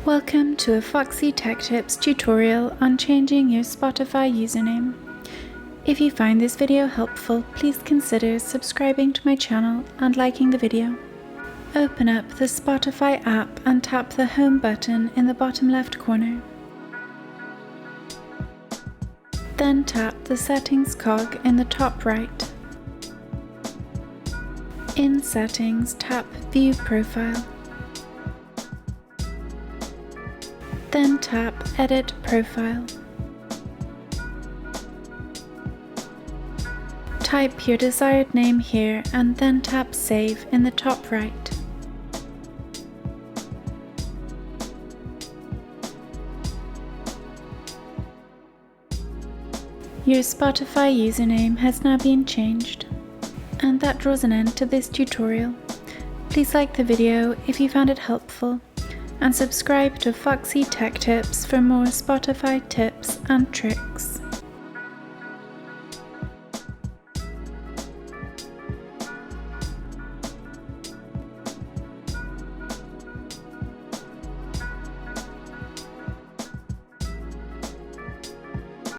Welcome to a Foxy Tech Tips tutorial on changing your Spotify username. If you find this video helpful, please consider subscribing to my channel and liking the video. Open up the Spotify app and tap the Home button in the bottom left corner. Then tap the Settings cog in the top right. In Settings, tap View Profile. Then tap Edit Profile. Type your desired name here and then tap Save in the top right. Your Spotify username has now been changed. And that draws an end to this tutorial. Please like the video if you found it helpful, and subscribe to Foxy Tech Tips for more Spotify tips and tricks.